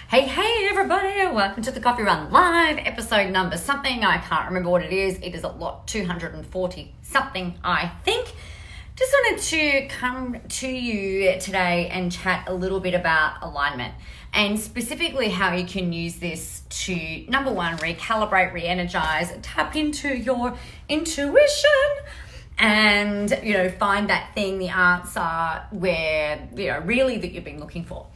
Hey everybody, welcome to the Coffee Run Live, episode number something. I can't remember what it is. It is a lot, 240 something, I think. Just wanted to come to you today and chat a little bit about alignment and specifically how you can use this to, number one, recalibrate, re-energize, tap into your intuition and, find that thing, the answer where, really that you've been looking for.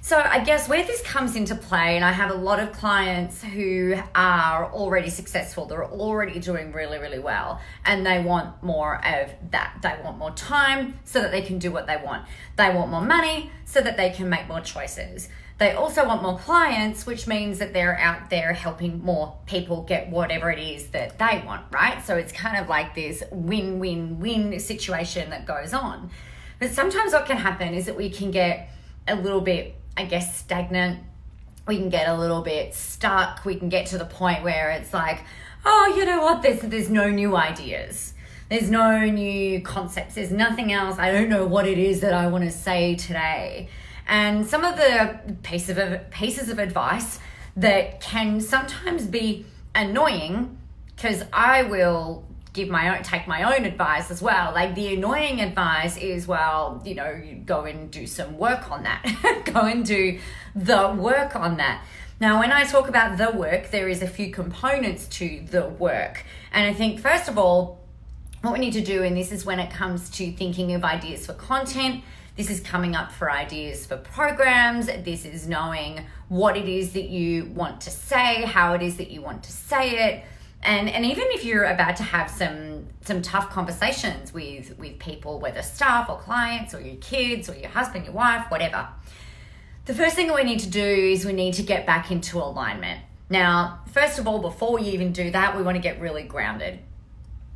So I guess where this comes into play, and I have a lot of clients who are already successful, they're already doing really, really well, and they want more of that. They want more time so that they can do what they want. They want more money so that they can make more choices. They also want more clients, which means that they're out there helping more people get whatever it is that they want, right? So it's kind of like this win-win-win situation that goes on. But sometimes what can happen is that we can get a little bit, stagnant. We can get a little bit stuck. We can get to the point where it's like, oh, you know what? There's no new ideas. There's no new concepts. There's nothing else. I don't know what it is that I want to say today. And some of the pieces of advice that can sometimes be annoying, because I will take my own advice as well. Like the annoying advice is, you go and do some work on that. Go and do the work on that. Now, when I talk about the work, there is a few components to the work. And I think, first of all, what we need to do, and this is when it comes to thinking of ideas for content, this is coming up for ideas for programs, this is knowing what it is that you want to say, how it is that you want to say it. And even if you're about to have some tough conversations with people, whether staff or clients or your kids or your husband, your wife, whatever, the first thing that we need to do is we need to get back into alignment. Now, first of all, before we even do that, we want to get really grounded.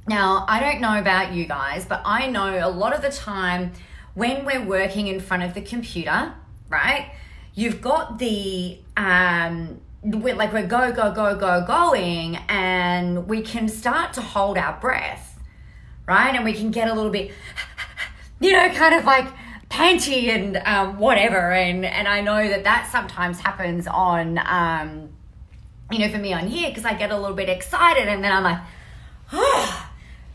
Now, I don't know about you guys, but I know a lot of the time when we're working in front of the computer, right, you've got the we're going, and we can start to hold our breath, right? And we can get a little bit, kind of like panty and whatever. And I know that sometimes happens on, for me on here, because I get a little bit excited and then I'm like,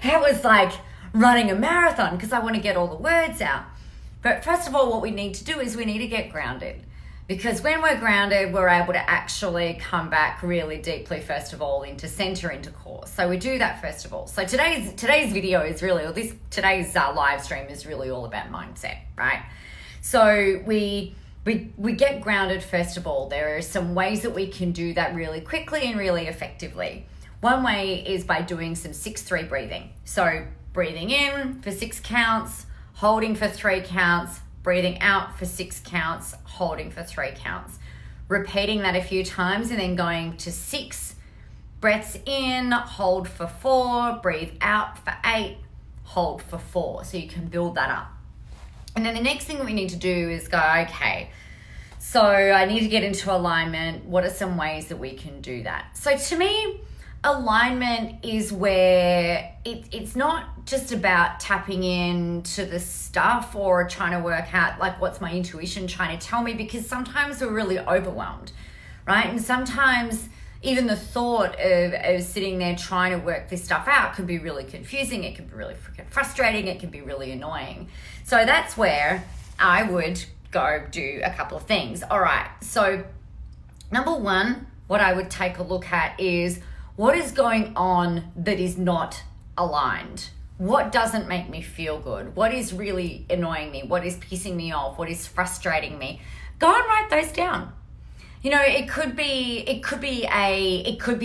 that was like running a marathon because I want to get all the words out. But first of all, what we need to do is we need to get grounded. Because when we're grounded, we're able to actually come back really deeply, first of all, into center, into core. So we do that first of all. So today's video is really, today's live stream is really all about mindset, right? So we get grounded first of all. There are some ways that we can do that really quickly and really effectively. One way is by doing some 6-3 breathing. So breathing in for 6 counts, holding for 3 counts, breathing out for 6 counts, holding for 3 counts. Repeating that a few times and then going to 6 breaths in, hold for 4, breathe out for 8, hold for 4. So you can build that up. And then the next thing that we need to do is go, okay, so I need to get into alignment. What are some ways that we can do that? So to me, alignment is where it's not just about tapping into the stuff or trying to work out like what's my intuition trying to tell me, because sometimes we're really overwhelmed, right? And sometimes even the thought of sitting there trying to work this stuff out can be really confusing. It can be really freaking frustrating. It can be really annoying. So that's where I would go do a couple of things. All right. So number one, what I would take a look at is, what is going on that is not aligned? What doesn't make me feel good? What is really annoying me? What is pissing me off? What is frustrating me? Go and write those down. It could be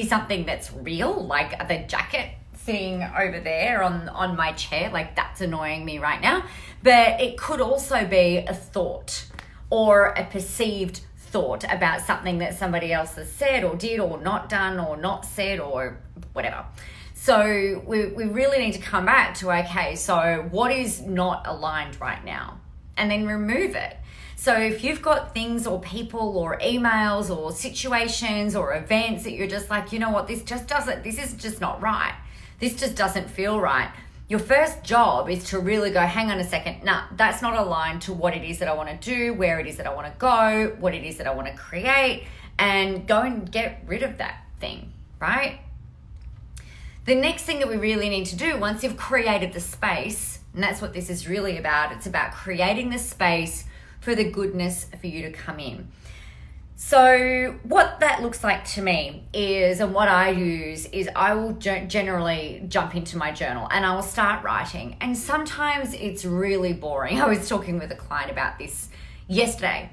something that's real, like the jacket sitting over there on my chair, like that's annoying me right now. But it could also be a thought or a perceived thought about something that somebody else has said or did or not done or not said or whatever. So we really need to come back to, okay, so what is not aligned right now? And then remove it. So if you've got things or people or emails or situations or events that you're just like, you know what, this is just not right. This just doesn't feel right. your first job is to really go, hang on a second, that's not aligned to what it is that I want to do, where it is that I want to go, what it is that I want to create, and go and get rid of that thing, right? The next thing that we really need to do once you've created the space, and that's what this is really about, it's about creating the space for the goodness for you to come in. So what that looks like to me is, and what I use is, I will generally jump into my journal and I will start writing. And sometimes it's really boring. I was talking with a client about this yesterday.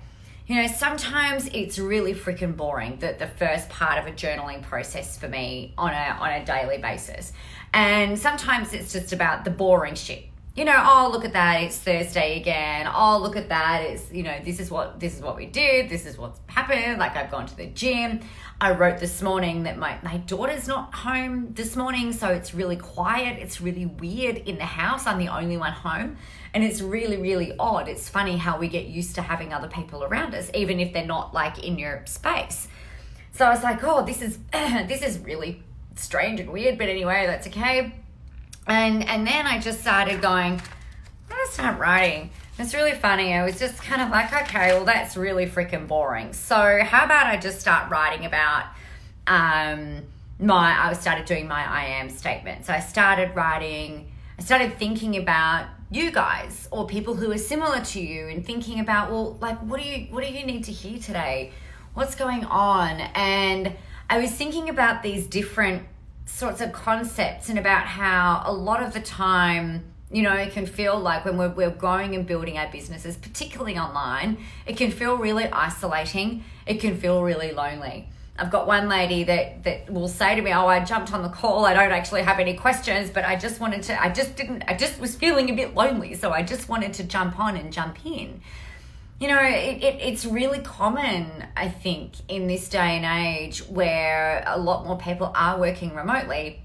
You know, sometimes it's really freaking boring, the first part of a journaling process for me on a daily basis. And sometimes it's just about the boring shit. You know, oh, look at that, it's Thursday again. Oh, look at that, it's, you know, this is what we did, this is what's happened. Like, I've gone to the gym. I wrote this morning that my daughter's not home this morning, so it's really quiet. It's really weird in the house. I'm the only one home. And it's really, really odd. It's funny how we get used to having other people around us, even if they're not like in your space. So I was like, oh, this is really strange and weird, but anyway, that's okay. And then I just started going, I'm gonna start writing. It's really funny. I was just kind of like, okay, well, that's really freaking boring. So how about I just start writing about I started doing my I am statement. So I started thinking about you guys or people who are similar to you, and thinking about, well, like, what do you need to hear today? What's going on? And I was thinking about these different sorts of concepts, and about how a lot of the time, you know, it can feel like when we're growing and building our businesses, particularly online, it can feel really isolating. It can feel really lonely. I've got one lady that will say to me, oh, I jumped on the call, I don't actually have any questions, but I just was feeling a bit lonely, so I just wanted to jump on and jump in. You know, it's really common, I think, in this day and age where a lot more people are working remotely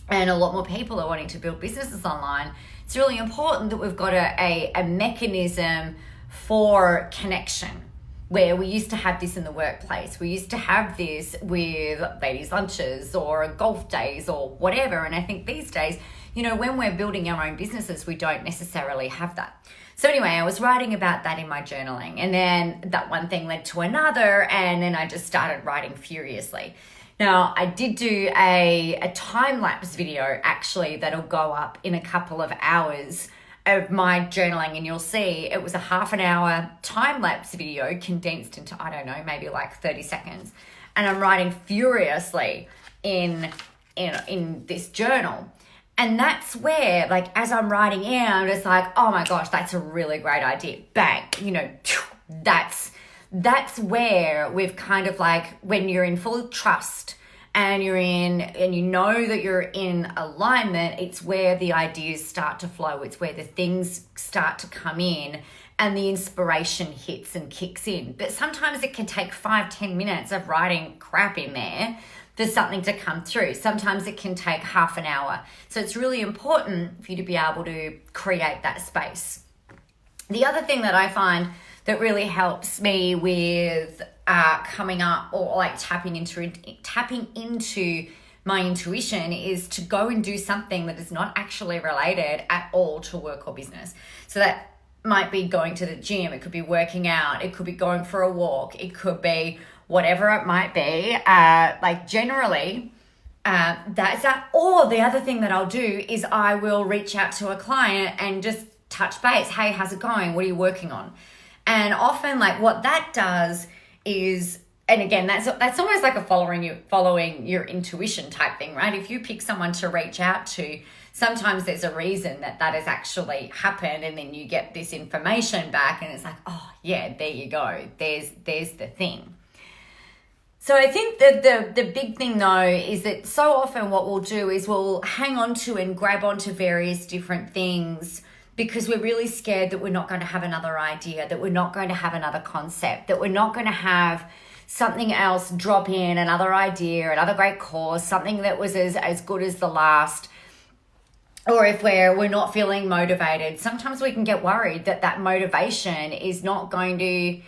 and a lot more people are wanting to build businesses online. It's really important that we've got a mechanism for connection, where we used to have this in the workplace. We used to have this with ladies' lunches or golf days or whatever. And I think these days, you know, when we're building our own businesses, we don't necessarily have that. So anyway, I was writing about that in my journaling, and then that one thing led to another, and then I just started writing furiously. Now, I did do a time-lapse video, actually, that'll go up in a couple of hours of my journaling, and you'll see it was a half an hour time-lapse video condensed into, I don't know, maybe like 30 seconds. And I'm writing furiously in this journal. And that's where, like, as I'm writing in, I'm just like, oh my gosh, that's a really great idea. Bang, you know, that's where we've kind of like, when you're in full trust and you know that you're in alignment, it's where the ideas start to flow. It's where the things start to come in and the inspiration hits and kicks in. But sometimes it can take 5-10 minutes of writing crap in there for something to come through. Sometimes it can take half an hour. So it's really important for you to be able to create that space. The other thing that I find that really helps me with coming up, or like tapping into my intuition, is to go and do something that is not actually related at all to work or business. So that might be going to the gym, it could be working out, it could be going for a walk, it could be whatever it might be. Like generally, that's that. Or the other thing that I'll do is I will reach out to a client and just touch base. Hey, how's it going? What are you working on? And often, like, what that does is, and again, that's almost like a following your intuition type thing, right? If you pick someone to reach out to, sometimes there's a reason that has actually happened, and then you get this information back, and it's like, oh yeah, there you go. There's the thing. So I think that the big thing though is that so often what we'll do is we'll hang on to and grab onto various different things because we're really scared that we're not going to have another idea, that we're not going to have another concept, that we're not going to have something else drop in, another idea, another great course, something that was as good as the last. Or if we're not feeling motivated, sometimes we can get worried that motivation is not going to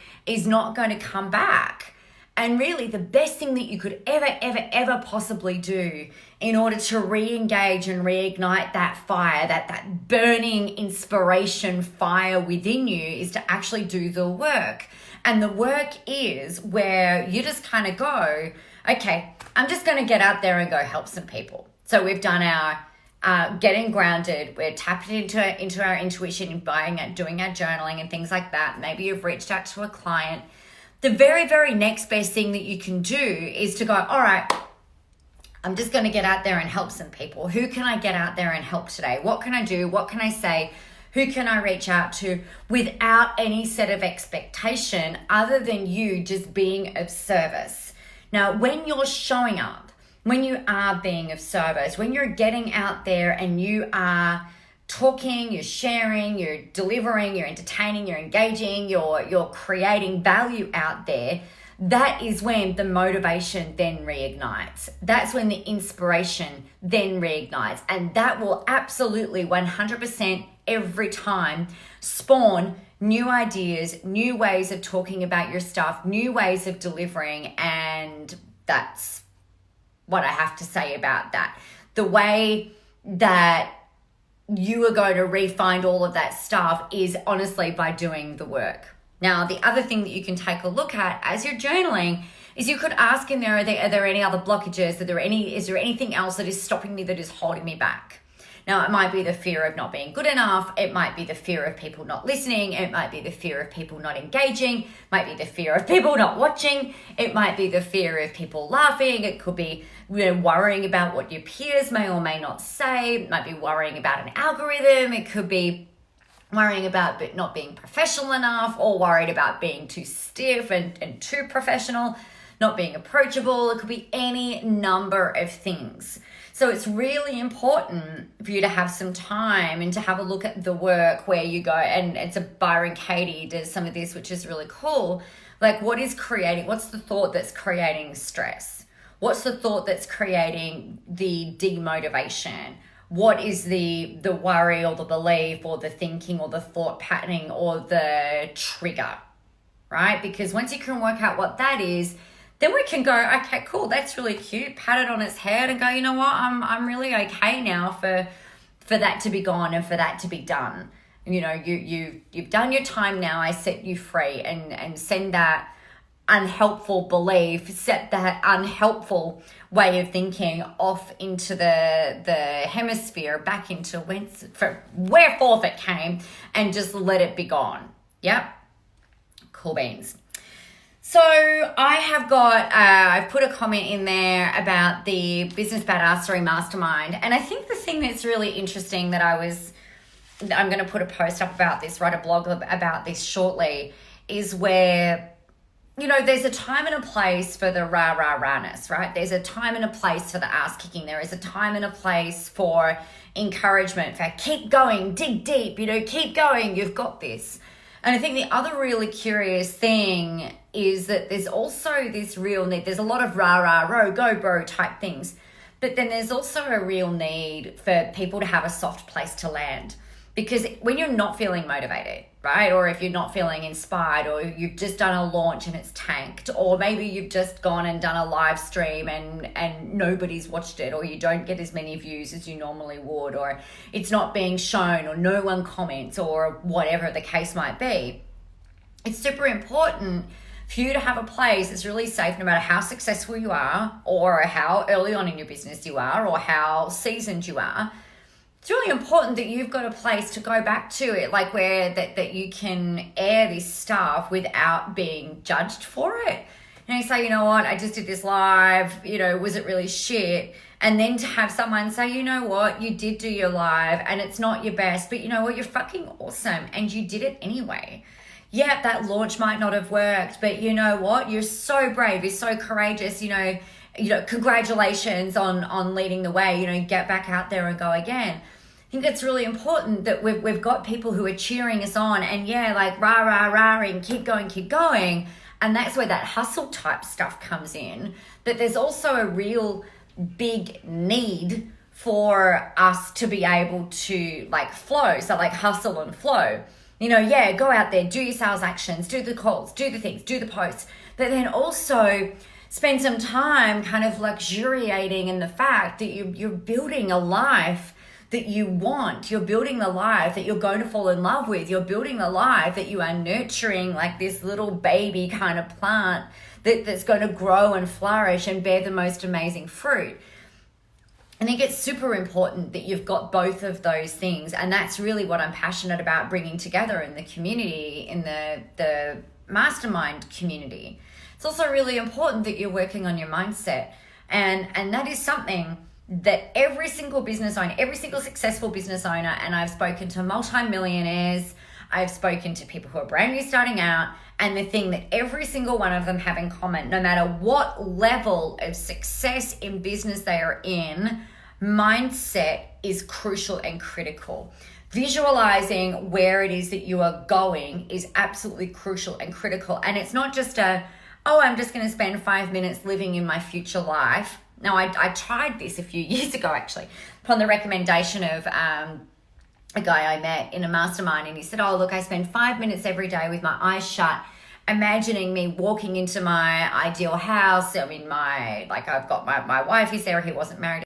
come back. And really the best thing that you could ever possibly do in order to re-engage and reignite that fire, that burning inspiration fire within you, is to actually do the work. And the work is where you just kind of go, okay, I'm just going to get out there and go help some people. So we've done our getting grounded, we're tapping into our intuition and doing our journaling and things like that. Maybe you've reached out to a client. The very next best thing that you can do is to go, all right, I'm just going to get out there and help some people. Who can I get out there and help today? What can I do? What can I say? Who can I reach out to without any set of expectation other than you just being of service? Now, when you're showing up, when you are being of service, when you're getting out there and you are talking, you're sharing, you're delivering, you're entertaining, you're engaging, you're creating value out there, that is when the motivation then reignites. That's when the inspiration then reignites. And that will absolutely 100% every time spawn new ideas, new ways of talking about your stuff, new ways of delivering. And that's what I have to say about that. The way that you are going to re-find all of that stuff is honestly by doing the work. Now, the other thing that you can take a look at as you're journaling is you could ask in there, are there any other blockages? Is there anything else that is stopping me, that is holding me back? Now, it might be the fear of not being good enough. It might be the fear of people not listening. It might be the fear of people not engaging. It might be the fear of people not watching. It might be the fear of people laughing. It could be worrying about what your peers may or may not say. It might be worrying about an algorithm. It could be worrying about not being professional enough, or worried about being too stiff and too professional, not being approachable. It could be any number of things. So it's really important for you to have some time and to have a look at the work where you go, and it's a Byron Katie does some of this, which is really cool. Like, what's the thought that's creating stress? What's the thought that's creating the demotivation? What is the worry or the belief or the thinking or the thought patterning or the trigger, right? Because once you can work out what that is, then we can go, okay, cool, that's really cute. Pat it on its head and go, you know what, I'm really okay now for that to be gone and for that to be done. You know, you've done your time now. I set you free, and send that unhelpful belief, set that unhelpful way of thinking off into the hemisphere, back into wherefore it came, and just let it be gone. Yep, cool beans. So I have got, I've put a comment in there about the Business Badassery Mastermind. And I think the thing that's really interesting that I'm going to put a post up about this, write a blog about this shortly, is where, you know, there's a time and a place for the rah-rah-rahness, right? There's a time and a place for the ass kicking. There is a time and a place for encouragement, for keep going, dig deep, keep going, you've got this. And I think the other really curious thing is that there's also this real need. There's a lot of rah-rah-row, go bro type things. But then there's also a real need for people to have a soft place to land. Because when you're not feeling motivated, right? Or if you're not feeling inspired, or you've just done a launch and it's tanked, or maybe you've just gone and done a live stream and nobody's watched it, or you don't get as many views as you normally would, or it's not being shown, or no one comments, or whatever the case might be. It's super important for you to have a place that's really safe, no matter how successful you are, or how early on in your business you are, or how seasoned you are. It's really important that you've got a place to go back to it, like where that you can air this stuff without being judged for it. And you say, you know what, I just did this live, was it really shit? And then to have someone say, you know what, you did do your live and it's not your best, but you know what, you're fucking awesome and you did it anyway. Yeah, that launch might not have worked, but you know what, you're so brave, you're so courageous, congratulations on leading the way, get back out there and go again. I think it's really important that we've got people who are cheering us on and rah, rah, rah, and keep going. And that's where that hustle type stuff comes in. But there's also a real big need for us to be able to flow. So hustle and flow. Go out there, do your sales actions, do the calls, do the things, do the posts. but then also spend some time kind of luxuriating in the fact that you're building a life that you want. You're building the life that you're going to fall in love with. You're building the life that you are nurturing like this little baby kind of plant that's going to grow and flourish and bear the most amazing fruit. I think it's super important that you've got both of those things. And that's really what I'm passionate about bringing together in the community, in the mastermind community. It's also really important that you're working on your mindset. And that is something that every single business owner, every single successful business owner, and I've spoken to multimillionaires, I've spoken to people who are brand new starting out, and the thing that every single one of them have in common, no matter what level of success in business they are in, mindset is crucial and critical. Visualizing where it is that you are going is absolutely crucial and critical. And it's not just I'm just going to spend 5 minutes living in my future life. Now, I tried this a few years ago, actually, upon the recommendation of a guy I met in a mastermind. And he said, oh, look, I spend 5 minutes every day with my eyes shut, imagining me walking into my ideal house. I mean, I've got my wife is there. He wasn't married.